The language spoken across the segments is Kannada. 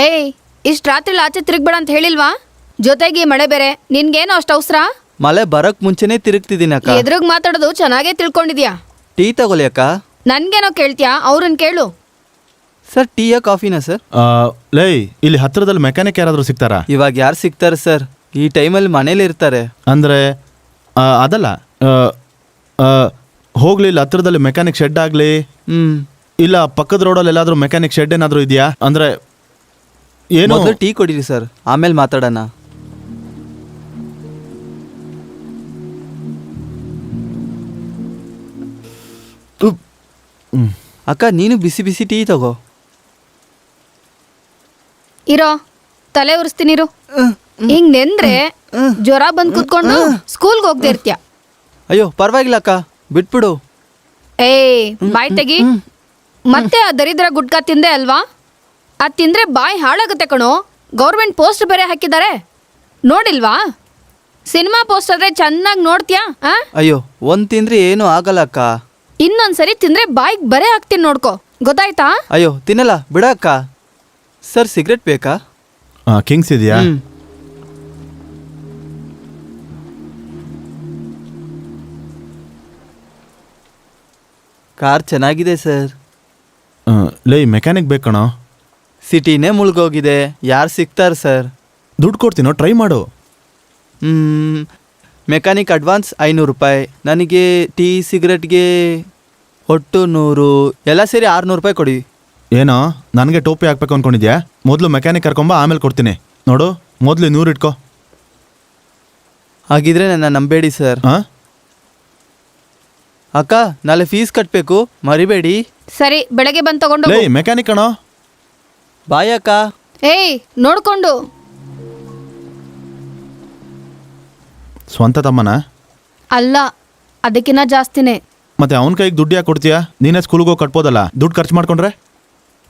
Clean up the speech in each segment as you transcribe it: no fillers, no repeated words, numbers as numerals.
ಏಯ್, ಇಷ್ಟು ರಾತ್ರಿ ಆಚೆ ತಿರುಗ್ಬೇಡ ಅಂತ ಹೇಳಿಲ್ವಾ? ಜೊತೆಗೆ ಮಳೆ ಬೇರೆ, ನಿನ್ಗೇನೋ ಅಷ್ಟು ಅವಸರ? ಮಳೆ ಬರಕ್ ಮುಂಚೆನೆ ತಿರುಗ್ತಿದ್ದೀನಿ ಅಕ್ಕ. ಎದುರುಗ್ ಮಾತಾಡೋದು ಚೆನ್ನಾಗೇ ತಿಳ್ಕೊಂಡಿದ್ಯಾ. ಟೀ ತಗೊಳ್ಳಿ ಅಕ್ಕ. ನನ್ಗೇನೋ ಕೇಳ್ತೀಯಾ? ಅವ್ರನ್ನ ಕೇಳು. ಸರ್ ಟೀಯಾ ಕಾಫಿನಾ ಸರ್? ಲೈ, ಇಲ್ಲಿ ಹತ್ರದಲ್ಲಿ ಮೆಕ್ಯಾನಿಕ್ ಯಾರಾದರೂ ಸಿಗ್ತಾರಾ? ಇವಾಗ ಯಾರು ಸಿಗ್ತಾರೆ ಸರ್? ಈ ಟೈಮಲ್ಲಿ ಮನೇಲಿ ಇರ್ತಾರೆ. ಅಂದರೆ ಅದಲ್ಲ, ಹೋಗ್ಲಿ ಇಲ್ಲಿ ಹತ್ರದಲ್ಲಿ ಮೆಕ್ಯಾನಿಕ್ ಶೆಡ್ ಆಗಲಿ, ಇಲ್ಲ ಪಕ್ಕದ ರೋಡಲ್ಲಿ ಎಲ್ಲಾದರೂ ಮೆಕ್ಯಾನಿಕ್ ಶೆಡ್ ಏನಾದರೂ ಇದೆಯಾ? ಅಂದರೆ ಏನು? ಮೊದಲು ಟೀ ಕೊಡಿರಿ ಸರ್, ಆಮೇಲೆ ಮಾತಾಡೋಣ. ಅಕ್ಕ ನೀನು ಬಿಸಿ ಬಿಸಿ ಟೀ ತಗೋ. ಇರೋ, ತಲೆ ಉರಿಸ್ತೀನಿರು. ಹಿಂಗ್ ನೆಂದ್ರೆ ಜ್ವರ ಬಂದ್ ಕುತ್ಕೊಂಡು ಸ್ಕೂಲ್ಗೆ ಹೋಗ್ದೆ ಇರ್ತೀಯ. ಅಯ್ಯೋ ಪರವಾಗಿಲ್ಲ ಅಕ್ಕ, ಬಿಟ್ಬಿಡು. ಏಯ್, ಬಾಯ್ ತೆಗಿ. ಮತ್ತೆ ಆ ದರಿದ್ರ ಗುಟ್ಕಾ ತಿಂದೆ ಅಲ್ವಾ? ಅದ್ ತಿಂದ್ರೆ ಬಾಯಿ ಹಾಳಾಗುತ್ತೆ ಕಣೋ. ಗೌರ್ಮೆಂಟ್ ಪೋಸ್ಟ್ ಬೇರೆ ಹಾಕಿದ್ದಾರೆ, ನೋಡಿಲ್ವಾ? ಸಿನಿಮಾ ಪೋಸ್ಟ್ ಆದ್ರೆ ಚೆನ್ನಾಗಿ ನೋಡ್ತೀಯಾ? ಅಯ್ಯೋ ಒಂದ್ ತಿಂದ್ರೆ ಏನು ಆಗಲ್ಲ ಅಕ್ಕ. ಇನ್ನೊಂದ್ಸರಿ ತಿಂದ್ರೆ ಬಾಯಿಗೆ ಬರೆ ಹಾಕ್ತೀನಿ, ನೋಡ್ಕೋ. ಗೊತ್ತಾಯ್ತಾ? ಅಯ್ಯೋ ತಿನ್ನಲ್ಲ ಬಿಡ ಅಕ್ಕ. ಸರ್ ಸಿಗರೆಟ್ ಬೇಕಾ? ಕಿಂಗ್ಸ್ ಇದೆಯಾ? ಕಾರ್ ಚೆನ್ನಾಗಿದೆ ಸರ್. ಲೈ, ಮೆಕ್ಯಾನಿಕ್ ಬೇಕಣೋ. ಸಿಟಿನೇ ಮುಳುಗೋಗಿದೆ, ಯಾರು ಸಿಗ್ತಾರೆ ಸರ್? ದುಡ್ಡು ಕೊಡ್ತೀನೋ, ಟ್ರೈ ಮಾಡು. ಮೆಕ್ಯಾನಿಕ್ ಅಡ್ವಾನ್ಸ್ 500 ರೂಪಾಯಿ, ನನಗೆ ಟೀ ಸಿಗರೆಟ್ಗೆ ಒಟ್ಟು 100, ಎಲ್ಲ ಸೇರಿ 600 ರೂಪಾಯಿ ಕೊಡಿ. ಏನೋ ನನಗೆ ಟೋಪಿ ಹಾಕ್ಬೇಕು ಅಂದ್ಕೊಂಡಿದ್ಯಾ? ಮೊದಲು ಮೆಕ್ಯಾನಿಕ್ ಕರ್ಕೊಂಬ, ಆಮೇಲೆ ಕೊಡ್ತೀನಿ. ನೋಡು, ಮೊದಲು 100 ಇಟ್ಕೋ. ಹಾಗಿದ್ರೆ ನನ್ನ ನಂಬೇಡಿ ಸರ್. ಅಕ್ಕ ನಾಳೆ ಫೀಸ್ ಕಟ್ಟಬೇಕು, ಮರಿಬೇಡಿ. ಸರಿ, ಬೆಳಗ್ಗೆ ಬಂದು ತಗೊಂಡು. ಲೈ, ಮೆಕ್ಯಾನಿಕ್ ಅಣ್ಣೋ. ಬಾಯ್ ಅಕ್ಕ. ಏಯ್, ನೋಡ್ಕೊಂಡು. ಸ್ವಂತ ತಮ್ಮನ? ಅಲ್ಲ, ಅದಕ್ಕಿನ್ನ ಜಾಸ್ತಿನೇ. ಮತ್ತೆ ಅವನ ಕೈಗೆ ದುಡ್ಡು ಯಾಕೆ ಕೊಡ್ತೀಯಾ? ನೀನೇ ಸ್ಕೂಲ್ಗೆ ಹೋಗಿ ಕಟ್ಬೋದಲ್ಲ, ದುಡ್ಡು ಖರ್ಚು ಮಾಡ್ಕೊಂಡ್ರೆ.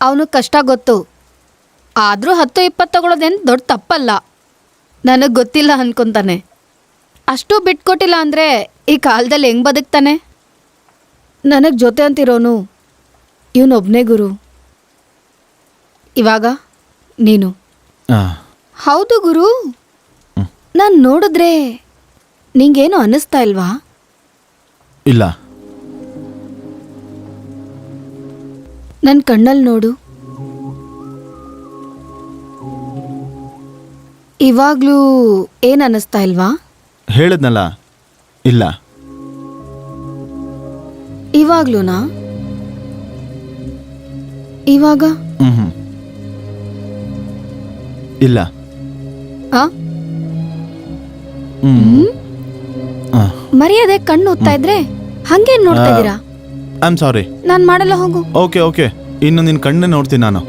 ಅವನು ಕಷ್ಟ ಗೊತ್ತು, ಆದರೂ 10-20 ತಗೊಳ್ಳೋದೇನು ದೊಡ್ಡ ತಪ್ಪಲ್ಲ. ನನಗೆ ಗೊತ್ತಿಲ್ಲ ಅನ್ಕೊಂತಾನೆ. ಅಷ್ಟು ಬಿಟ್ಕೊಟ್ಟಿಲ್ಲ ಅಂದರೆ ಈ ಕಾಲದಲ್ಲಿ ಹೆಂಗೆ ಬದುಕ್ತಾನೆ? ನನಗೆ ಜೊತೆ ಅಂತಿರೋನು ಇವನೊಬ್ಬನೇ ಗುರು. ಇವಾಗ ನೀನು. ಹೌದು ಗುರು, ನಾನು ನೋಡಿದ್ರೆ ನಿಂಗೇನು ಅನ್ನಿಸ್ತಾ ಇಲ್ವಾ? ಇಲ್ಲ. ನನ್ನ ಕಣ್ಣಲ್ಲಿ ನೋಡು. ಇವಾಗ್ಲೂ ಏನು ಅನ್ನಿಸ್ತಾ ಇಲ್ವಾ? ಹೇಳಿದ್ನಲ್ಲ, ಇಲ್ಲ. ಇವಾಗ್ಲೂನಾ? ಇವಾಗ ಇಲ್ಲ. ಮರ್ಯಾದೆ ಕಣ್ಣು ಓದ್ತಾ ಇದ್ರೆ ಹಂಗೇನ್ ನೋಡ್ತಾ ಇದ್ದೀರಾ? I am sorry. ನಾನ್ ಮಾಡಲ್ಲ, ಹೋಗು. ಓಕೆ ಓಕೆ, ಇನ್ನು ನಿನ್ನ ಕಣ್ಣೇ ನೋಡ್ತೀನಿ ನಾನು.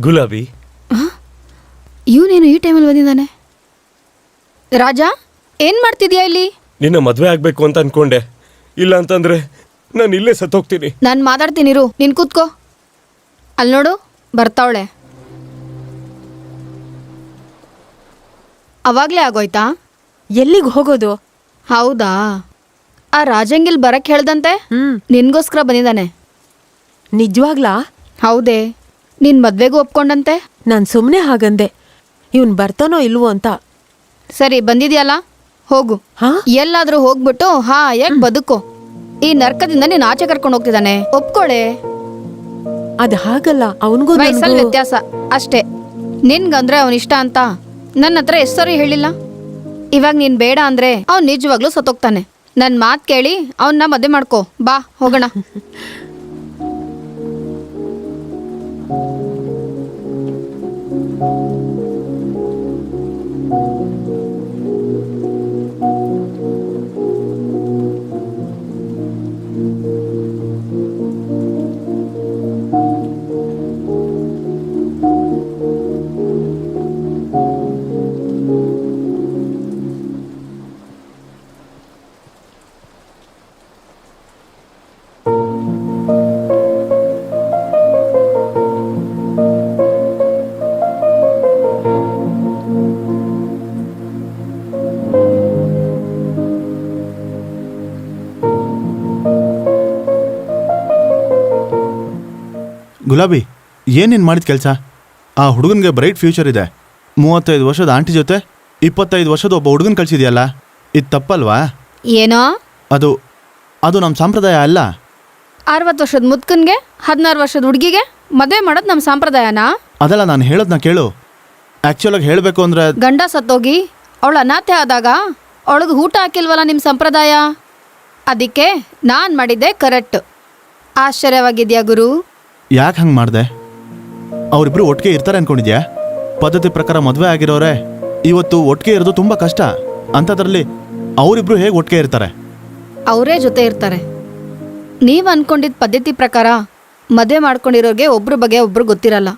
ಗುಲಾಬಿ, ಇವನೇನು ಈ ಟೈಮಲ್ಲಿ ಬಂದಿದ್ದಾನೆ? ರಾಜಾ, ಏನ್ ಮಾಡ್ತಿದ್ಯಾ ಇಲ್ಲಿ? ನಿನ್ನ ಮದ್ವೆ ಆಗ್ಬೇಕು ಅಂತ ಅನ್ಕೊಂಡೆ, ಇಲ್ಲ ಅಂತಂದ್ರೆ ನಾನು ಇಲ್ಲೇ ಸತ್ತೋಗ್ತೀನಿ. ನಾನು ಮಾತಾಡ್ತೀನಿರು, ನೀನ್ ಕೂತ್ಕೋ. ಅಲ್ಲಿ ನೋಡು, ಬರ್ತಾವಳೆ. ಅವಾಗ್ಲೇ ಆಗೋಯ್ತಾ? ಎಲ್ಲಿಗೆ ಹೋಗೋದು? ಹೌದಾ, ಆ ರಾಜಂಗಿಲ್ ಬರಕ್ ಹೇಳ್ದಂತೆ, ನಿನ್ಗೋಸ್ಕರ ಬಂದಿದ್ದಾನೆ. ನಿಜವಾಗ್ಲಾ? ಹೌದೇ, ನಿನ್ ಮದ್ವೆಗೂ ಒಪ್ಕೊಂಡಂತೆ. ನಾನು ಸುಮ್ಮನೆ ಹಾಗಂದೆ, ಇವನ್ ಬರ್ತಾನೋ ಇಲ್ವೋ ಅಂತ. ಸರಿ, ಬಂದಿದ್ಯಲ್ಲ, ಹೋಗು. ಎಲ್ಲಾದ್ರೂ ಹೋಗ್ಬಿಟ್ಟು ಯಾಕೆ ಬದುಕೋ. ಈ ನರ್ಕದಿಂದ ನೀನ್ ಆಚೆ ಕರ್ಕೊಂಡು ಹೋಗ್ತಿದ್ದಾನೆ, ಒಪ್ಕೊಳೆ. ಅದ್ ಹಾಗಲ್ಲ, ಅವನಿಗೂ ವಯಸ್ಸಲ್ಲಿ ವ್ಯತ್ಯಾಸ ಅಷ್ಟೇ. ನಿನ್ಗಂದ್ರೆ ಅವನ್ ಇಷ್ಟ ಅಂತ ನನ್ನ ಹತ್ರ ಎಷ್ಟರಿ ಹೇಳಿಲ್ಲ. ಇವಾಗ ನೀನ್ ಬೇಡ ಅಂದ್ರೆ ಅವ್ನ್ ನಿಜವಾಗ್ಲೂ ಸತ್ತೋಗ್ತಾನೆ. ನನ್ ಮಾತ್ ಕೇಳಿ ಅವನ್ನ ಮದ್ವೆ ಮಾಡ್ಕೋ. ಬಾ ಹೋಗೋಣ. ಗುಲಾಬಿ ಏನು ನೀನು ಮಾಡಿದ ಕೆಲಸ? ಆ ಹುಡುಗನಿಗೆ ಬ್ರೈಟ್ ಫ್ಯೂಚರ್ ಇದೆ. 35 ವರ್ಷದ ಆಂಟಿ ಜೊತೆ 25 ವರ್ಷದ ಒಬ್ಬ ಹುಡುಗನ ಕಳಿಸಿದ್ಯಲ್ಲ, ಇದು ತಪ್ಪಲ್ವಾ? ಏನೋ ಅದು ನಮ್ಮ ಸಂಪ್ರದಾಯ ಅಲ್ಲ. 60 ವರ್ಷದ ಮುದ್ಕನ್ಗೆ 16 ವರ್ಷದ ಹುಡುಗಿಗೆ ಮದುವೆ ಮಾಡೋದು ನಮ್ಮ ಸಂಪ್ರದಾಯನಾ? ಅದಲ್ಲ ನಾನು ಹೇಳೋದನ್ನ ಕೇಳು. ಆ್ಯಕ್ಚುಲಾಗಿ ಹೇಳಬೇಕು ಅಂದರೆ ಗಂಡ ಸತ್ತೋಗಿ ಅವಳು ಅನಾಥೆ ಆದಾಗ ಅವಳಿಗೆ ಊಟ ಹಾಕಿಲ್ವಲ್ಲ ನಿಮ್ಮ ಸಂಪ್ರದಾಯ, ಅದಕ್ಕೆ ನಾನು ಮಾಡಿದ್ದೆ ಕರೆಕ್ಟ್. ಆಶ್ಚರ್ಯವಾಗಿದೆಯಾ ಗುರು? ಯಾಕೆ ಹಂಗೆ ಮಾಡಿದೆ? ಅವರಿಬ್ರು ಒಟ್ಟಿಗೆ ಇರ್ತಾರೆ ಅನ್ಕೊಂಡಿದ್ಯಾ? ಪದ್ಧತಿ ಪ್ರಕಾರ ಮದುವೆ ಆಗಿರೋರೆ ಇವತ್ತು ಒಟ್ಟಿಗೆ ಇರೋದು ತುಂಬ ಕಷ್ಟ. ಅಂಥದ್ರಲ್ಲಿ ಅವರಿಬ್ರು ಹೇಗೆ ಒಟ್ಟಿಗೆ ಇರ್ತಾರೆ? ಅವರೇ ಜೊತೆ ಇರ್ತಾರೆ. ನೀವು ಅನ್ಕೊಂಡಿದ್ದ ಪದ್ಧತಿ ಪ್ರಕಾರ ಮದುವೆ ಮಾಡ್ಕೊಂಡಿರೋರಿಗೆ ಒಬ್ರ ಬಗ್ಗೆ ಒಬ್ರು ಗೊತ್ತಿರಲ್ಲ,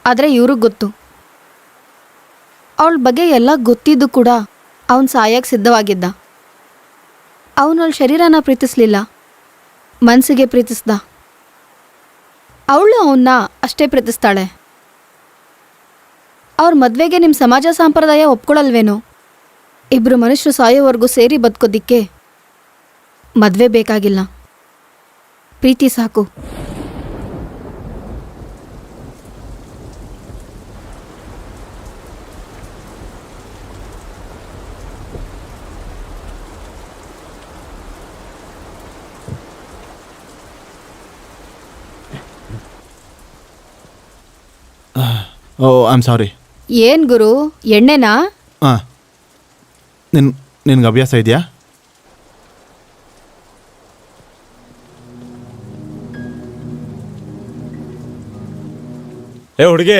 ಆದರೆ ಇವ್ರಿಗೆ ಗೊತ್ತು. ಅವಳ ಬಗ್ಗೆ ಎಲ್ಲ ಗೊತ್ತಿದ್ದು ಕೂಡ ಅವನು ಸಾಯಕ್ಕೆ ಸಿದ್ಧವಾಗಿದ್ದ. ಅವನವಳ ಶರೀರನ ಪ್ರೀತಿಸ್ಲಿಲ್ಲ, ಮನಸ್ಸಿಗೆ ಪ್ರೀತಿಸ್ದ. ಅವಳು ಅವನ್ನ ಅಷ್ಟೇ ಪ್ರೀತಿಸ್ತಾಳೆ. ಅವ್ರ ಮದುವೆಗೆ ನಿಮ್ಮ ಸಮಾಜ ಸಂಪ್ರದಾಯ ಒಪ್ಕೊಳ್ಳಲ್ವೇನೋ? ಇಬ್ಬರು ಮನುಷ್ಯರು ಸಾಯೋವರೆಗೂ ಸೇರಿ ಬದುಕೋದಿಕ್ಕೆ ಮದುವೆ ಬೇಕಾಗಿಲ್ಲ, ಪ್ರೀತಿ ಸಾಕು. ಓ ಐ ಆಮ್ ಸಾರಿ. ಏನ್ ಗುರು, ಎಣ್ಣೆನಾ? ಹಾಂ, ನಿನ್ಗೆ ಅಭ್ಯಾಸ ಇದೆಯಾ? ಏ ಹುಡುಗಿ,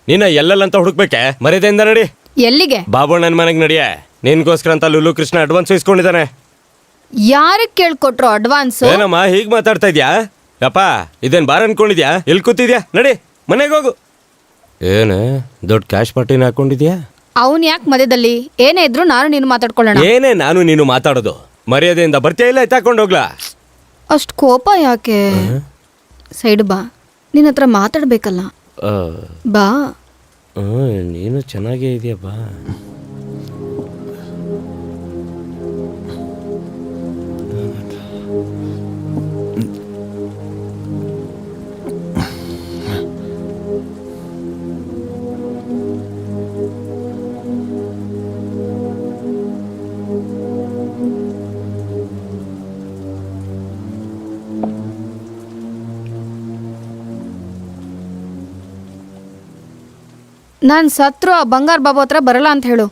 ನಿನ್ನ ಎಲ್ಲೆಲ್ಲಂತ ಹುಡುಕ್ಬೇಕೆ? ಮರ್ಯಾದೆಯಿಂದ ನಡಿ. ಎಲ್ಲಿಗೆ? ಬಾಬು ನನ್ನ ಮನೆಗೆ ನಡಿಯೇ. ನಿನ್ಗೋಸ್ಕರ ಅಂತ ಲುಲು ಕೃಷ್ಣ ಅಡ್ವಾನ್ಸ್ ಇಸ್ಕೊಂಡಿದ್ದಾನೆ. ಯಾರಿಗೆ ಕೇಳ್ಕೊಟ್ರು ಅಡ್ವಾನ್ಸ್? ಏನಮ್ಮ ಹೀಗೆ ಮಾತಾಡ್ತಾ ಇದ್ಯಾ? ಯಪ್ಪ ಇದೇನ್ ಬಾರ್ ಅನ್ಕೊಂಡಿದ್ಯಾ? ಎಲ್ಲಿ ಕೂತಿದ್ಯಾ? ನಡಿ ಮನೆಗೆ ಹೋಗು. ಏನು ದೊಡ್ಡ ಕ್ಯಾಶ್ ಪಾರ್ಟಿನ ಹಾಕೊಂಡಿದ್ಯಾ? ಅವನ್ ಯಾಕೆ ಮಧ್ಯದಲ್ಲಿ? ಏನೇ ಇದ್ರು ನಾನು ನೀನು ಮಾತಾಡ್ಕೊಳ್ಳೋಣ. ಏನೇ ನಾನು ನೀನು ಮಾತಾಡೋದು? ಮರ್ಯಾದೆಯಿಂದ ಬರ್ತೀಯ ಇಲ್ಲ ಎತ್ತಾಕೊಂಡು ಹೋಗ್ಲಾ? ಅಷ್ಟು ಕೋಪ ಯಾಕೆ? ಸೈಡ್ ಬಾ, ನಿನ್ನ ಹತ್ರ ಮಾತಾಡ್ಬೇಕಲ್ಲ. ಬಾ. ನೀನು ಚೆನ್ನಾಗೇ ಇದೆಯಾ, ಬಾ. ನಾನು ಸತ್ರು ಆ ಬಂಗಾರ ಬಾಬು ಹತ್ರ ಬರಲ್ಲ ಅಂತ ಹೇಳು.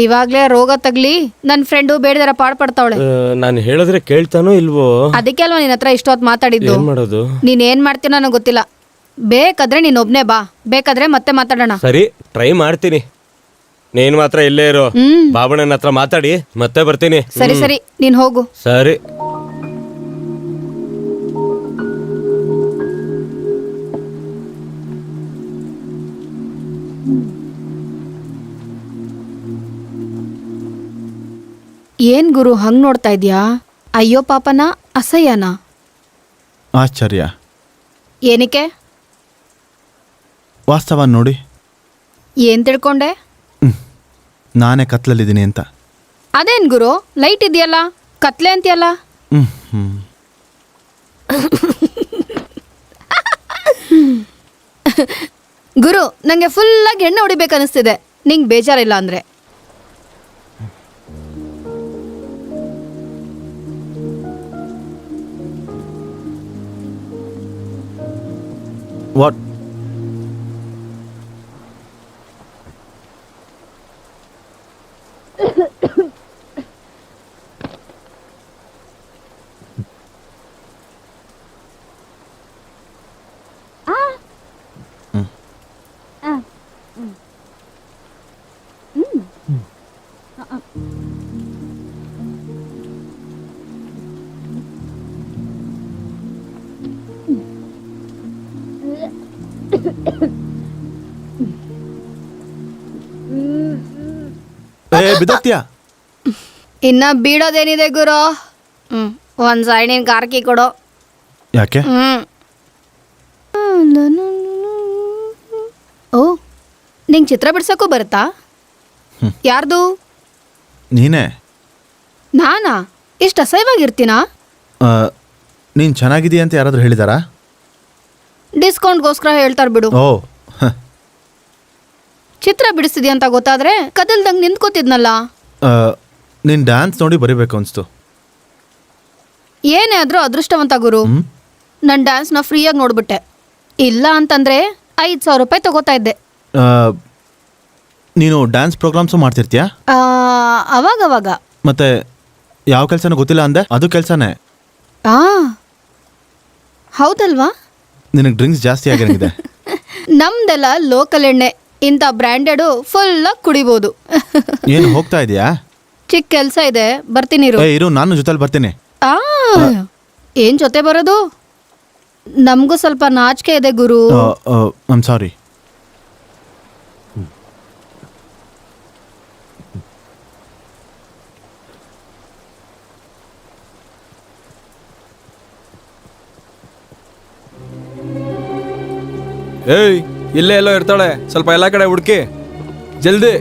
ಇವಾಗ್ಲೇ ರೋಗ ತಗ್ಲಿ ನನ್ನ ಫ್ರೆಂಡು ಬೇಡದರ ಪಾಡ್ಪಡ್ತಾವಳೆ. ನಾನು ಹೇಳಿದ್ರೆ ಕೇಳ್ತಾನೋ ಇಲ್ವೋ? ಅದಕ್ಕೆ ಅಲ್ವಾ ನಿನ್ನ ಹತ್ರ ಇಷ್ಟೊತ್ತು ಮಾತಾಡಿದ್ದು. ಏನ್ ಮಾಡೋದು? ನೀನ್ ಏನ್ ಮಾಡ್ತೀನೋ ನನಗೆ ಗೊತ್ತಿಲ್ಲ. ಬೇಕಾದ್ರೆ ನೀನ್ ಒಬ್ನೇ ಬಾ, ಬೇಕಾದ್ರೆ ಮತ್ತೆ ಮಾತಾಡೋಣ. ಸರಿ, ಟ್ರೈ ಮಾಡ್ತೀನಿ. ನೀನ್ ಮಾತ್ರ ಇಲ್ಲೇ ಇರೋ. ಬಾಬಣ್ಣನ ಹತ್ರ ಮಾತಾಡಿ ಮತ್ತೆ ಬರ್ತೀನಿ. ಸರಿ ಸರಿ, ನೀನ್ ಹೋಗು. ಸರಿ. ಏನ್ ಗುರು ಹಂಗ್ ನೋಡ್ತಾ ಇದ್ಯಾ? ಅಯ್ಯೋ ಪಾಪನ, ಅಸಹ್ಯನ? ಆಶ್ಚರ್ಯ. ಏನಕ್ಕೆ? ವಾಸ್ತವ ನೋಡಿ. ಏನ್ ತಿಳ್ಕೊಂಡೆ? ನಾನೇ ಕತ್ಲಲ್ಲಿದ್ದೀನಿ ಅಂತ. ಅದೇನ್ ಗುರು, ಲೈಟ್ ಇದೆಯಲ್ಲ, ಕತ್ಲೆ ಅಂತೀಯಲ್ಲ? ಗುರು, ನಂಗೆ ಫುಲ್ಲಾಗಿ ಎಣ್ಣೆ ಹೊಡಿಬೇಕನ್ನಿಸ್ತಿದೆ. ನಿಂಗೆ ಬೇಜಾರಿಲ್ಲ ಅಂದ್ರೆ. ವಾಟ್? ಬಿದ್ದೋಗ್ತೀಯಾ? ಇನ್ನ ಬೀಳೋದೇನಿದೆ ಗುರು? ಒಂದ್ ಸಾರಿ ನೀನ್ ಗಾರ್ಕಿ ಕೊಡು. ಯಾಕೆ? ಓ, ನಿಂಗೆ ಚಿತ್ರ ಬಿಡ್ಸಕ್ಕೂ ಬರುತ್ತಾ? ಯಾರ್ದು? ನೀನೇ. ನಾನಾ? ಇಷ್ಟು ಅಸಹ್ಯವಾಗಿರ್ತೀನಾ? ನೀನು ಚೆನ್ನಾಗಿದೆಯಾ ಅಂತ ಯಾರಾದರೂ ಹೇಳಿದಾರಾ? ಡಿಸ್ಕೌಂಟ್ಗೋಸ್ಕರ ಹೇಳ್ತಾರೆ ಬಿಡು. ಓ ಚಿತ್ರ ಬಿಡಿಸ್ತಿದ್ಯಾ ಅಂತ ಗೊತ್ತಾದ್ರೆ ಕದಲ್ದಂಗೆ ನಿಂತ್ಕೋತಿದ್ನಲ್ಲ. ನೀನು ಡ್ಯಾನ್ಸ್ ನೋಡಿ ಬರೀಬೇಕು ಅನಿಸ್ತು. ಏನೇ ಆದ್ರೂ ಅದೃಷ್ಟವಂತ ಗುರು. ನನ್ನ ಡ್ಯಾನ್ಸ್ನ ಫ್ರೀಯಾಗಿ ನೋಡ್ಬಿಟ್ಟೆ. ಇಲ್ಲ ಅಂತಂದ್ರೆ 5,000 ರೂಪಾಯಿ ತಗೋತಾ ಇದ್ದೆ. ನೀನು ಡ್ಯಾನ್ಸ್ ಪ್ರೋಗ್ರಾಮ್ಸು ಮಾಡ್ತಿರ್ತೀಯಾ? ಅವಾಗವಾಗ. ಮತ್ತೆ ಯಾವ ಕೆಲಸನೂ ಗೊತ್ತಿಲ್ಲ ಅಂದೆ, ಅದು ಕೆಲಸನೇ. ಹೌದಲ್ವಾ? ನಿನಗೆ ಡ್ರಿಂಕ್ಸ್ ಜಾಸ್ತಿ ಆಗಿರಂಗಿದೆ. ನಮ್ದೆಲ್ಲ ಲೋಕಲ್ ಎಣ್ಣೆ, ಇಂಥ ಬ್ರ್ಯಾಂಡೆಡು ಫುಲ್ಲಾಗಿ ಕುಡಿಬೋದು. ಏನು ಹೋಗ್ತಾ ಇದೆಯಾ? ಚಿಕ್ಕ ಕೆಲಸ ಇದೆ, ಬರ್ತೀನಿ ಇರು. ಇರು, ನಾನು ಜೊತೆಲಿ ಬರ್ತೀನಿ. ಏನ್ ಜೊತೆ ಬರೋದು? ನಮಗೂ ಸ್ವಲ್ಪ ನಾಚಿಕೆ ಇದೆ ಗುರು. I'm sorry. ಏಯ್, ಇಲ್ಲೇ ಎಲ್ಲೋ ಇರ್ತಾಳೆ, ಸ್ವಲ್ಪ ಎಲ್ಲ ಕಡೆ ಹುಡುಕಿ ಜಲ್ದಿ.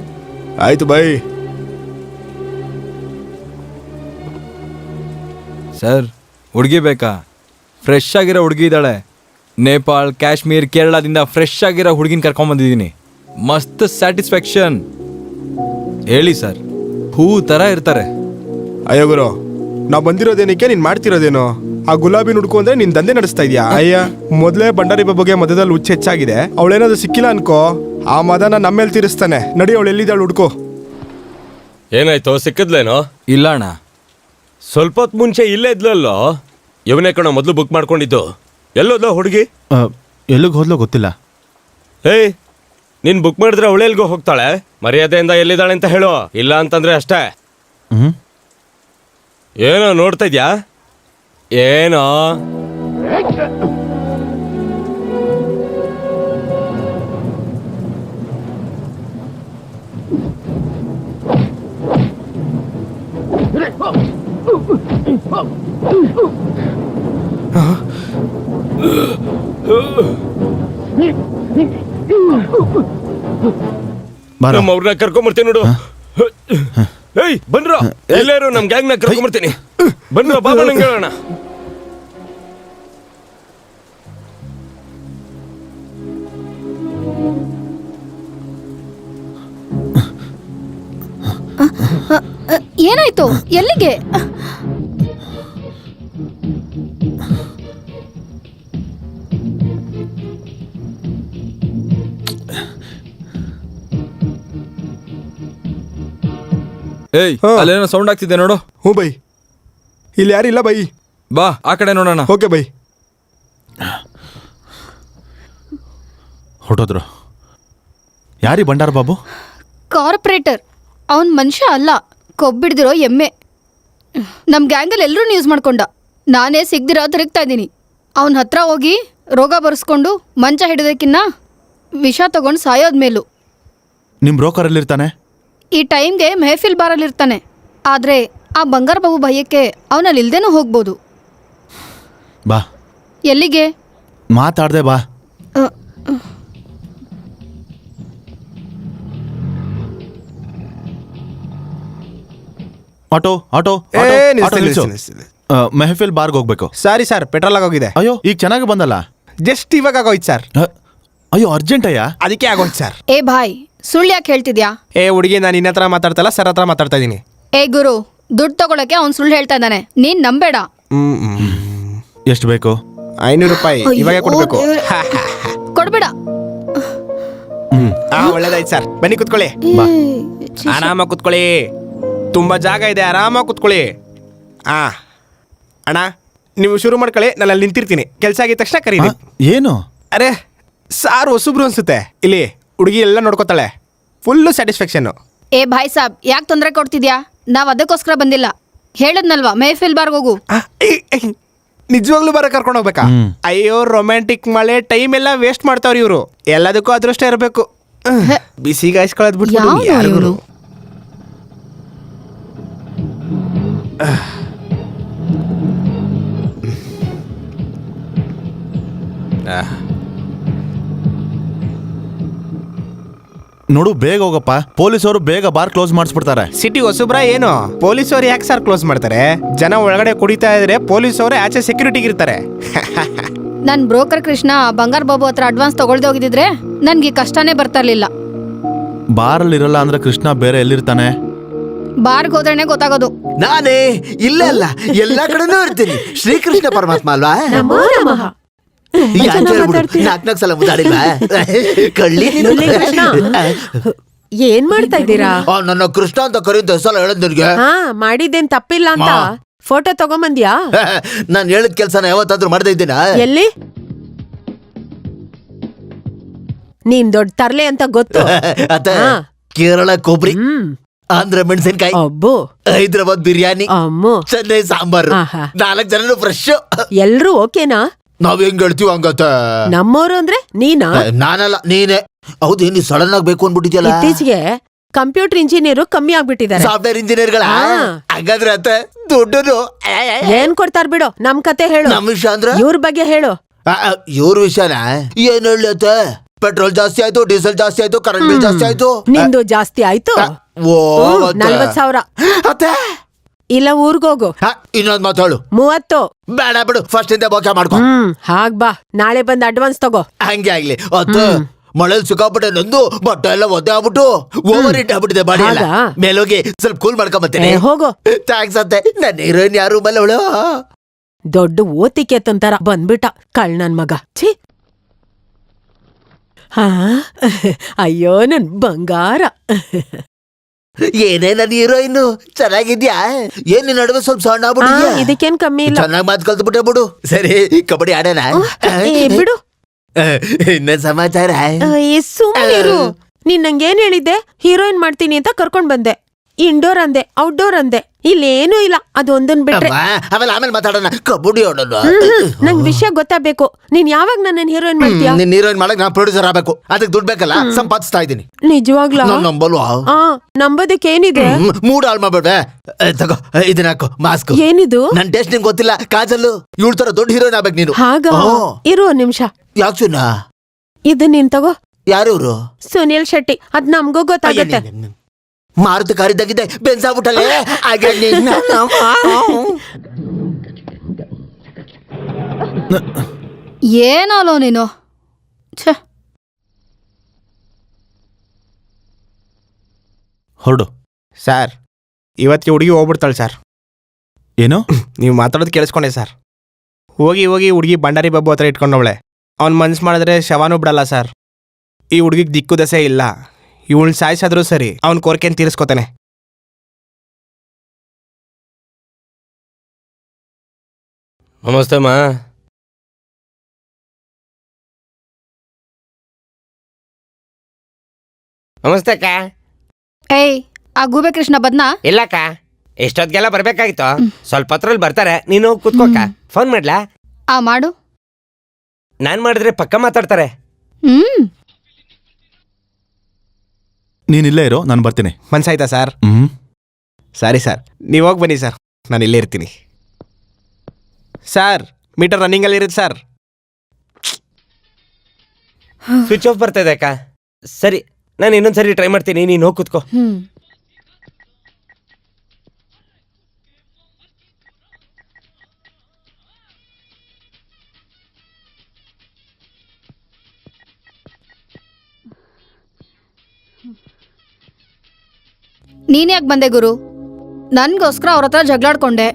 ಆಯ್ತು ಬಾಯ್. ಸರ್, ಹುಡುಗಿ ಬೇಕಾ? ಫ್ರೆಶ್ ಆಗಿರೋ ಹುಡುಗಿ ಇದ್ದಾಳೆ. ನೇಪಾಳ್, ಕಾಶ್ಮೀರ್, ಕೇರಳದಿಂದ ಫ್ರೆಶ್ ಆಗಿರೋ ಹುಡುಗಿನ ಕರ್ಕೊಂಬಂದಿದ್ದೀನಿ. ಮಸ್ತ್ ಸ್ಯಾಟಿಸ್ಫ್ಯಾಕ್ಷನ್. ಹೇಳಿ ಸರ್, ಹೂ ಥರ ಇರ್ತಾರೆ. ಅಯ್ಯೋ ಗುರು, ನಾವು ಬಂದಿರೋದೇನಕ್ಕೆ, ನೀನು ಮಾಡ್ತಿರೋದೇನೋ? ಆ ಗುಲಾಬಿ ಹುಡ್ಕೊಂಡ್ರೆ ನಿನ್ ದಂಧೆ ನಡೆಸ್ತಾ ಇದೆಯಾ? ಅಯ್ಯ, ಮೊದಲೇ ಭಂಡಾರಿ ಬಾಬುಗೆ ಮಧ್ಯದಲ್ಲಿ ಹುಚ್ಚು ಹೆಚ್ಚಾಗಿದೆ. ಅವಳೇನಾದ್ರು ಸಿಕ್ಕಿಲ್ಲ ಅನ್ಕೋ, ಆ ಮದನ ನಮ್ಮೇಲೆ ತೀರಿಸ್ತಾನೆ. ನಡಿ, ಅವಳು ಎಲ್ಲಿದ್ದಾಳು ಹುಡ್ಕೋ. ಏನಾಯ್ತು, ಸಿಕ್ಕಿದ್ಲೇನೋ? ಇಲ್ಲ ಅಣ್ಣ. ಸ್ವಲ್ಪ ಹೊತ್ತು ಮುಂಚೆ ಇಲ್ಲೇ ಇದ್ಲಲ್ಲೋ. ಇವನೇ ಕಣೋ ಮೊದಲು ಬುಕ್ ಮಾಡ್ಕೊಂಡಿದ್ದು. ಎಲ್ಲೋದ್ಲೋ ಹುಡುಗಿ? ಎಲ್ಲಿಗೆ ಹೋದ್ಲೋ ಗೊತ್ತಿಲ್ಲ. ಏಯ್, ನೀನ್ ಬುಕ್ ಮಾಡಿದ್ರೆ ಅವಳೆಲ್ಗೋ ಹೋಗ್ತಾಳೆ? ಮರ್ಯಾದೆಯಿಂದ ಎಲ್ಲಿದ್ದಾಳೆ ಅಂತ ಹೇಳು, ಇಲ್ಲ ಅಂತಂದ್ರೆ ಅಷ್ಟೇ. ಏನೋ ನೋಡ್ತಾ ಇದ್ಯಾ? ಏನೋ ನಮ್ಮ ಅವ್ರನ್ನ ಕರ್ಕೊಂಬರ್ತೀನಿ ನೋಡು. ಏಯ್, ಬನ್ರೋ, ಎಲ್ಲರೂ ನಮ್ ಗ್ಯಾಂಗ್ನ ಕರ್ಕೊಂಬರ್ತೀನಿ. ಬನ್ರೋ, ಬಾಬಾ ನಂಗೆ ಹೇಳೋಣ. ಏನಾಯ್ತು? ಎಲ್ಲಿಗೆ? ಏಯ್, ಅಲ್ಲೇನೋ ಸೌಂಡ್ ಆಗ್ತಿದೆ ನೋಡು. ಹ್ಞೂ ಬೈ, ಇಲ್ಲಿ ಯಾರಿಲ್ಲ ಬೈ. ಬಾ, ಆ ಕಡೆ ನೋಡೋಣ. Okay bye. ಹೊಟ್ಟೋದ್ರು. ಯಾರಿ ಭಂಡಾರ ಬಾಬು? ಕಾರ್ಪೊರೇಟರ್. ಅವನ್ ಮನುಷ್ಯ ಅಲ್ಲ, ಕೊಬ್ಬಿಡ್ದಿರೋ ಎಮ್ಮೆ. ನಮ್ಮ ಗ್ಯಾಂಗಲ್ಲಿ ಎಲ್ಲರೂ ನ್ಯೂಸ್ ಮಾಡ್ಕೊಂಡ. ನಾನೇ ಸಿಗ್ದಿರೋ ತಿರುಗ್ತಾ ಇದ್ದೀನಿ. ಅವನ ಹತ್ರ ಹೋಗಿ ರೋಗ ಬರ್ಸ್ಕೊಂಡು ಮಂಚ ಹಿಡಿದಕ್ಕಿನ್ನ ವಿಷ ತಗೊಂಡು ಸಾಯೋದ್ ಮೇಲೂ. ನಿಮ್ಮ ಬ್ರೋಕರ್ ಎಲ್ಲಿರ್ತಾನೆ? ಈ ಟೈಮ್ಗೆ ಮೆಹಫಿಲ್ ಬಾರಲ್ಲಿರ್ತಾನೆ. ಆದರೆ ಆ ಬಂಗಾರ ಬಾಬು ಭಯಕ್ಕೆ ಅವನಲ್ಲಿ ಇಲ್ದೇನೂ ಹೋಗ್ಬೋದು. ಬಾ. ಎಲ್ಲಿಗೆ? ಮಾತಾಡ್ದೆ ಬಾ. ಆಟೋ ಆಟೋ ಏ, ಆಟೋ, ನಿಲ್ಸು, ಆಟೋ ನಿಲ್ಸು. ನಿಲ್ಸು, ನಿಲ್ಸು. ಮೆಹಫಿಲ್ ಬಾರ್ಗೆ ಹೋಗ್ಬೇಕು. ಸಾರಿ ಸರ್, ಪೆಟ್ರೋಲ್ ಆಗೋಗಿದೆ. ಅಯ್ಯೋ, ಈಗ ಚೆನ್ನಾಗಿ ಬಂದಲ್ಲ. ಜಸ್ಟ್ ಇವಾಗ ಆಗೋಯ್ತು ಸರ್. ಅಯ್ಯೋ, ಅರ್ಜೆಂಟ್ ಅಯ್ಯ. ಅದಕ್ಕೆ ಆಗೋಯ್ತು ಸರ್. ಏ ಭಾಯ್, ಸುಳ್ಳು ಯಾಕೆ ಹೇಳ್ತಿದ್ಯಾ? ಏ ಹುಡುಗಿ, ನಾನು ನಿನ್ನ ಹತ್ರ ಮಾತಾಡ್ತಲ್ಲ, ಸರ್ ಹತ್ರ ಮಾತಾಡ್ತಾ ಇದ್ದೀನಿ. ಏ ಗುರು, ದುಡ್ಡು ತಗೊಳಕ್ಕೆ ಅವ್ನು ಸುಳ್ಳು ಹೇಳ್ತಾ ಇದ್ದಾನೆ, ನೀನ್ ನಂಬೇಡ. ಎಷ್ಟು ಬೇಕು? 500 ರೂಪಾಯಿ ಇವಾಗ ಕೊಡ್ಬೇಕು. ಕೊಡ್ಬೇಡ. ಒಳ್ಳೇದಾಯ್ತು ಸರ್, ಬನ್ನಿ ಕುತ್ಕೊಳ್ಳಿ. ಆರಾಮಾಗಿ ಕುತ್ಕೊಳ್ಳಿ, ತುಂಬಾ ಜಾಗ ಇದೆ, ಆರಾಮಾಗಿ ಕುತ್ಕೊಳ್ಳಿ. ಅಣ್ಣ, ನೀವು ಶುರು ಮಾಡ್ಕೊಳ್ಳಿ, ನಾನು ಅಲ್ಲಿ ನಿಂತಿರ್ತೀನಿ. ಕೆಲಸ ಆಗಿದ ತಕ್ಷಣ ಕರೀರಿ. ಏನು? ಅರೆ ಸಾರು ಹೊಸಬ್ರು ಅನ್ಸುತ್ತೆ. ಇಲ್ಲಿ ಹುಡುಗಿ ಎಲ್ಲ ನೋಡ್ಕೋತಾಳೆ, ಫುಲ್ಲು ಸ್ಯಾಟಿಸ್ಫ್ಯಾಕ್ಷನ್. ಏ ಭಾಯ್ ಸಾಬ್, ಯಾಕೆ ತೊಂದರೆ ಕೊಡ್ತಿದ್ಯಾ? ನಾವ್ ಅದಕ್ಕೋಸ್ಕರ ಬಂದಿಲ್ಲ. ಹೇಳದ್ನಲ್ವಾ, ಮೆಹಫಿಲ್ ಬಾರ್ಗ್ ಹೋಗು. ನಿಜವಾಗ್ಲೂ ಬರ ಕರ್ಕೊಂಡು ಹೋಗ್ಬೇಕಾ? ಅಯ್ಯೋ, ರೊಮ್ಯಾಂಟಿಕ್ ಮಳೆ ಟೈಮ್ ಎಲ್ಲ ವೇಸ್ಟ್ ಮಾಡ್ತಾವ್ರಿ ಇವರು. ಎಲ್ಲದಕ್ಕೂ ಅದೃಷ್ಟ ಇರಬೇಕು. ಬಿಸಿ ಗಾಯಿಸ್ಕೊಳ್ಳೋದು ಬಿಟ್ಟು ಯಾರಿಗೂ. ನೋಡು, ಬೇಗ ಹೋಗಪ್ಪ. ಪೊಲೀಸವರು ಬೇಗ ಬಾರ್ ಕ್ಲೋಸ್ ಮಾಡಿಸ್ಬಿಡ್ತಾರೆ. ಸಿಟಿ ಹೊಸಬ್ರ ಏನು? ಪೊಲೀಸವ್ರು ಯಾಕೆ ಸರ್ ಕ್ಲೋಸ್ ಮಾಡ್ತಾರೆ? ಜನ ಒಳಗಡೆ ಕುಡಿತಾ ಇದ್ರೆ ಪೊಲೀಸವ್ರೆ ಆಚೆ ಸೆಕ್ಯೂರಿಟಿಗೆ ಇರ್ತಾರೆ. ನನ್ ಬ್ರೋಕರ್ ಕೃಷ್ಣ ಬಂಗಾರ ಬಾಬು ಹತ್ರ ಅಡ್ವಾನ್ಸ್ ತಗೊಳ್ದೆ ಹೋಗಿದ್ರೆ ನನ್ಗೆ ಈ ಕಷ್ಟನೇ ಬರ್ತಾ ಇರ್ಲಿಲ್ಲ. ಬಾರಲ್ಲಿ ಇರಲ್ಲ ಅಂದ್ರೆ ಕೃಷ್ಣ ಬೇರೆ ಎಲ್ಲಿರ್ತಾನೆ? ಬಾರ್ಗ್ ಹೋದ್ರೇನೆ ಗೊತ್ತಾಗೋದು. ನಾನೇ ಇಲ್ಲ ಅಲ್ಲ ಎಲ್ಲಾ ಕಡೆನೂ ಇರ್ತೀನಿ. ಶ್ರೀಕೃಷ್ಣ ಪರಮಾತ್ಮ ಅಲ್ವಾ? ನಮೋ ನಮಃ. ನಾಲ್ಕು ಸಲ ಮುದ್ದಾಡಿಲ್ವಾ ಕಳ್ಳಿ ನೀನು? ಲೇ ಕೃಷ್ಣ, ಏನ್ ಮಾಡ್ತಾ ಇದ್ದೀರಾ? ನನ್ನ ಕೃಷ್ಣ ಅಂತ ಕರೀತ ಸಲ ಹೇಳದ್ ನಿನ್ಗೆ. ಹಾ, ಮಾಡಿದ್ದೇನ್ ತಪ್ಪಿಲ್ಲ ಅಂತ ಫೋಟೋ ತಗೊಂಬಂದ್ಯಾ? ನಾನು ಹೇಳಿದ ಕೆಲ್ಸನ ಯಾವತ್ತಾದ್ರೂ ಮಾಡ್ತಾ ಇದ್ದೀನ? ಎಲ್ಲಿ? ನೀನ್ ದೊಡ್ಡ ತರ್ಲೆ ಅಂತ ಗೊತ್ತು. ಅತ್ತ ಹಾ. ಕೇರಳ ಕೊಬ್ಬರಿ, ಆಂಧ್ರ ಮೆಣಸಿನ್ಕಾಯಿ, ಅಬ್ಬೋ, ಹೈದ್ರಾಬಾದ್ ಬಿರಿಯಾನಿ, ಅಮ್ಮೋ, ಚೆನ್ನೈ ಸಾಂಬಾರು, ಆಹಾ. 4 ಜನನು ಫ್ರೆಶ್. ಎಲ್ರೂ ಓಕೆನಾ? ನಾವ್ ಹೆಂಗ್ ಹೇಳ್ತೀವಿ ಹಂಗತ್ತ. ನಮ್ಮೋರು ಅಂದ್ರೆ ನೀನಾ? ನಾನಲ್ಲ ನೀನೆ. ಹೌದು, ನೀ ಸಡನ್ ಆಗಿ ಬೇಕು ಅನ್ಬಿಟ್ಟಿದ್ಯಲ್ಲ. ಇತ್ತೀಚೆಗೆ ಕಂಪ್ಯೂಟರ್ ಇಂಜಿನಿಯರ್ ಕಮ್ಮಿ ಆಗ್ಬಿಟ್ಟಿದ್ದಾರೆ. ಸಾಫ್ಟ್ವೇರ್ ಇಂಜಿನಿಯರ್ಗಳ ಹಾ. ಹಾಗಾದ್ರೆ ಅತ್ತ ದುಡ್ಡು ಏನ್ ಕೊಡ್ತಾರ್ ಬಿಡು, ನಮ್ ಕತೆ ಹೇಳು. ನಮ್ ವಿಷಯ ಅಂದ್ರ ಇವ್ರ ಬಗ್ಗೆ ಹೇಳು. ಇವ್ರ ವಿಷಯನ ಏನ್ ಹೇಳಿ ಅತ್ತ? ಪೆಟ್ರೋಲ್ ಜಾಸ್ತಿ ಆಯ್ತು, ಡೀಸೆಲ್ ಜಾಸ್ತಿ ಆಯ್ತು, ಕರೆಂಟ್ ಬಿಲ್ ಜಾಸ್ತಿ ಆಯ್ತು. ನಿಂದು ಜಾಸ್ತಿ ಆಯ್ತು. ಓ 40,000. ಅತ್ತೆ ಇಲ್ಲ ಊರ್ಗೋಗು. ಇನ್ನೊಂದ್ ಮಾತಾಳು. 30. ಬೇಡ ಬಿಡು, ಫಸ್ಟ್ ಇಂದ ಬೋಕೆ ಮಾಡ್ಕೊ. ಹಾಗ್ ಬಾ, ನಾಳೆ ಬಂದ್ ಅಡ್ವಾನ್ಸ್ ತಗೋ. ಹಂಗೆ ಆಗ್ಲಿ. ಅತ್ತ ಮಳೇಲಿ ಸಿಕ್ಕಾಬಿಟ್ಟೆ ನಂದು ಬಟ್ಟೆ ಎಲ್ಲ ಒದ್ದೆ ಆಗ್ಬಿಟ್ಟು ಓವರ್ ಹಿಟ್ ಆಗ್ಬಿಟ್ಟಿದೆ ಬಾಡಿ ಎಲ್ಲ. ಹೌದಾ? ಮೇಲೋಗಿ ಸ್ವಲ್ಪ ಕೂಲ್ ಮಾಡ್ಕೊಂಬತ್ತೀನಿ. ಹೋಗು. ಥ್ಯಾಂಕ್ಸ್ ಅತ್ತೆ. ನನ್ನ ಹೀರೋಯಿನ್ ಯಾರು ಬಲ್ಲ ಅವಳು. ದೊಡ್ಡ ಓತಿಕೆ ತಂತಾರ ಬಂದ್ಬಿಟ್ಟ ಕಳ್ ನನ್ ಮಗ. ಛೀ. ಹಾ, ಅಯ್ಯೋ ನನ್ ಬಂಗಾರ. ಏನೇ ನನ್ನ ಹೀರೋಯಿನ್ ಚೆನ್ನಾಗಿದ್ಯಾ? ಏನ್ ನಿನ್ ನಡುವೆ ಸ್ವಲ್ಪ ಸಣ್ಣ ಆ, ಆಗ್ಬಿಟ್ಟಿದ್ಯಾ? ಇದಕ್ಕೇನ್ ಕಮ್ಮಿ ಇಲ್ಲ. ಚೆನ್ನಾಗಿ ಮಾತು ಕಲ್ತು ಬಿಟ್ಟೆ ಬಿಡು. ಸರಿ, ಕಬಡ್ಡಿ ಆಡೋಣ. ಬಿಡು. ಇನ್ನೇನ್ ಸಮಾಚಾರ? ಸುಮ್ಮನಿರು. ನೀನ್ ನಂಗೇನ್ ಹೇಳಿದ್ದೆ? ಹೀರೋಯಿನ್ ಮಾಡ್ತೀನಿ ಅಂತ ಕರ್ಕೊಂಡ್ ಬಂದೆ. ಇಂಡೋರ್ ಅಂದೆ, ಔಟ್ಡೋರ್ ಅಂದೆ. ಇಲ್ಲೇನೂ ಇಲ್ಲ, ಅದೊಂದನ್ ಬಿಟ್ರೆ. ಆಮೇಲೆ ಆಮೇಲೆ ಮಾತಾಡೋಣ. ಕಬಡ್ಡಿ ಆಡೋಣ. ನಂಗ್ ವಿಷಯ ಗೊತ್ತಾಗ್ಬೇಕು. ನೀನ್ ಯಾವಾಗ ನನ್ನ ಹೀರೋಯಿನ್ ಮಾಡ್ತೀಯಾ? ನಿನ್ ಹೀರೋಯಿನ್ ಮಾಡಕ್ ನಾನು ಪ್ರೊಡ್ಯೂಸರ್ ಆಗ್ಬೇಕು. ಅದಕ್ಕೆ ದುಡ್ಡು ಬೇಕಲ್ಲ, ಸಂಪಾದಿಸ್ತಾ ಇದ್ದೀನಿ. ನಿಜವಾಗ್ಲಾ? ನಾನ್ ನಂಬಲ್ವಾ? ನಂಬೋದಕ್ಕೇನಿದೆ? ಮೂಡ್ ಹಾಳು ಮಾಡ್ಬೇಡ. ತಗೋ ಇದನ್ನ ಹಾಕು, ಮಾಸ್ಕ್. ಏನಿದು? ನನ್ ಟೇಸ್ಟ್ ನಿಂಗೆ ಗೊತ್ತಿಲ್ಲ. ಕಾಜಲ್ಲು ಇವಳ ತರ ದೊಡ್ಡ ಹೀರೋಯಿನ್ ಆಗ್ಬೇಕು ನೀನು. ಹಾಗ ಇರು ಒಂದ್ ನಿಮಿಷ. ಯಾಕೆ ಸುನ್ನ? ಇದು ನೀನ್ ತಗೋ. ಯಾರು ಇವ್ರು? ಸುನಿಲ್ ಶೆಟ್ಟಿ. ಅದ್ ನಮ್ಗೂ ಗೊತ್ತಾಗತ್ತೆ. ಮಾರುತಿ ಕಾರಿದ್ದಾಗಿದ್ದೆ ಬೆನ್ಸಾಗ್ಬಿಟ್ಟಲೆ. ಏನೋ ನೀನು. ಛೆ, ಹೊರಡು. ಸರ್, ಇವತ್ತಿಗೆ ಹುಡುಗಿ ಹೋಗ್ಬಿಡ್ತಾಳೆ ಸರ್. ಏನು? ನೀವು ಮಾತಾಡೋದು ಕೇಳಿಸ್ಕೊಂಡೆ ಸರ್. ಹೋಗಿ ಹೋಗಿ ಹುಡುಗಿ ಭಂಡಾರಿ ಬಾಬು ಹತ್ರ ಇಟ್ಕೊಂಡವಳೆ. ಅವ್ನು ಮನ್ಸು ಮಾಡಿದ್ರೆ ಶವಾನೂ ಬಿಡಲ್ಲ ಸರ್. ಈ ಹುಡುಗಿಗೆ ದಿಕ್ಕು ದಸೆ ಇಲ್ಲ. ಇವಳು ಸಾಯಿಸಾದ್ರೂ ಸರಿ, ಅವ್ನ ಕೋರಿಕೆನ ತೀರಿಸ್ಕೊತಾನೆ. ನಮಸ್ತೆ ಮಾ. ನಮಸ್ತೆ ಅಕ್ಕ. ಏಯ್, ಆ ಗೂಬೆ ಕೃಷ್ಣ ಬದ್ನಾ? ಇಲ್ಲಕ್ಕ, ಎಷ್ಟೊತ್ತಿಗೆಲ್ಲ ಬರ್ಬೇಕಾಗಿತ್ತು. ಸ್ವಲ್ಪ ಹೊತ್ರಲ್ಲಿ ಬರ್ತಾರೆ. ನೀನು ಹೋಗಿ ಕೂತ್ಕೋಕ. ಫೋನ್ ಮಾಡ್ಲಾ? ಮಾಡು. ನಾನ್ ಮಾಡಿದ್ರೆ ಪಕ್ಕ ಮಾತಾಡ್ತಾರೆ. ನೀನಿಲ್ಲೇ ಇರೋ, ನಾನು ಬರ್ತೀನಿ. ಮನ್ಸಾಯ್ತಾ ಸರ್? ಸರಿ ಸರ್, ನೀವು ಹೋಗಿ ಬನ್ನಿ ಸರ್, ನಾನು ಇಲ್ಲೇ ಇರ್ತೀನಿ. ಸರ್, ಮೀಟರ್ ರನ್ನಿಂಗಲ್ಲಿ ಇರುತ್ತೆ ಸರ್. ಸ್ವಿಚ್ ಆಫ್ ಬರ್ತಾ ಇದೆ ಅಕ್ಕ. ಸರಿ, ನಾನು ಇನ್ನೊಂದ್ಸರಿ ಟ್ರೈ ಮಾಡ್ತೀನಿ. ನೀನು ಹೋಗಿ ಕೂತ್ಕೋ. ನೀನ್ ಯಾಕೆ ಬಂದೆ ಗುರು? ನನ್ಗೋಸ್ಕರ ಅವ್ರ ಹತ್ರ ಜಗಳಾಡ್ಕೊಂಡೆ.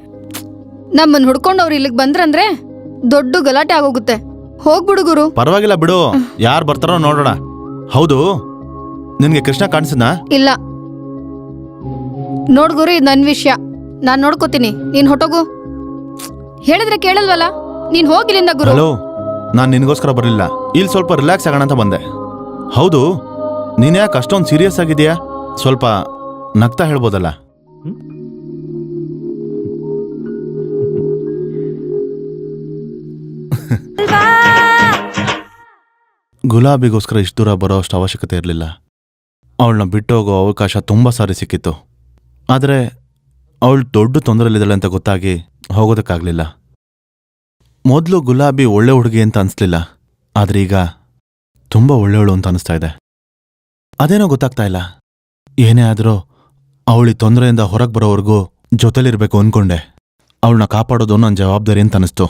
ನಮ್ಮನ್ನ ಹುಡ್ಕೊಂಡು ಅವ್ರು ಇಲ್ಲಿಗೆ ಬಂದ್ರಂದ್ರೆ ದೊಡ್ಡ ಗಲಾಟೆ ಆಗೋಗುತ್ತೆ. ಹೋಗ್ಬಿಡು ಗುರು. ಪರವಾಗಿಲ್ಲ ಬಿಡು, ಯಾರು ಬರ್ತಾರೋ ನೋಡೋಣ. ಹೌದು, ನಿನ್ಗೆ ಕೃಷ್ಣ ಕಾಣಿಸಿದ್ನಾ? ಇಲ್ಲ. ನೋಡ್ ಗುರು, ಇದು ನನ್ ವಿಷಯ. ನಾನ್ ನೋಡ್ಕೋತೀನಿ, ನೀನ್ ಹೊಟ್ಟೋಗು. ಹೇಳಿದ್ರೆ ಕೇಳಲ್ವಲ್ಲ, ನೀನ್ ಹೋಗಿಲ್ಲಿಂದ ಗುರು. ಹಲೋ, ನಾನು ನಿನಗೋಸ್ಕರ ಬರಲಿಲ್ಲ. ಇಲ್ಲಿ ಸ್ವಲ್ಪ ರಿಲ್ಯಾಕ್ಸ್ ಆಗೋಣ ಅಂತ ಬಂದೆ. ಹೌದು, ನೀನ್ ಯಾಕೆ ಅಷ್ಟೊಂದು ಸೀರಿಯಸ್ ಆಗಿದೆಯಾ? ಸ್ವಲ್ಪ ನಗ್ತಾ ಹೇಳ್ಬೋದಲ್ಲ. ಗುಲಾಬಿಗೋಸ್ಕರ ಇಷ್ಟು ದೂರ ಬರೋ ಅಷ್ಟು ಅವಶ್ಯಕತೆ ಇರಲಿಲ್ಲ. ಅವಳನ್ನ ಬಿಟ್ಟು ಹೋಗೋ ಅವಕಾಶ ತುಂಬ ಸಾರಿ ಸಿಕ್ಕಿತ್ತು. ಆದರೆ ಅವಳು ದೊಡ್ಡ ತೊಂದರೆಯಲ್ಲಿದ್ದಾಳೆ ಅಂತ ಗೊತ್ತಾಗಿ ಹೋಗೋದಕ್ಕಾಗಲಿಲ್ಲ. ಮೊದಲು ಗುಲಾಬಿ ಒಳ್ಳೆ ಹುಡುಗಿ ಅಂತ ಅನಿಸ್ಲಿಲ್ಲ, ಆದರೆ ಈಗ ತುಂಬ ಒಳ್ಳೆಯವಳು ಅಂತ ಅನಿಸ್ತಾ ಇದೆ. ಅದೇನೋ ಗೊತ್ತಾಗ್ತಾ ಇಲ್ಲ. ಏನೇ ಆದರೂ ಅವಳಿ ತೊಂದರೆಯಿಂದ ಹೊರಗೆ ಬರೋವರೆಗೂ ಜೊತೆಲಿರ್ಬೇಕು ಅಂದ್ಕೊಂಡೆ. ಅವಳನ್ನ ಕಾಪಾಡೋದು ನನ್ನ ಜವಾಬ್ದಾರಿ ಅಂತ ಅನಿಸ್ತು.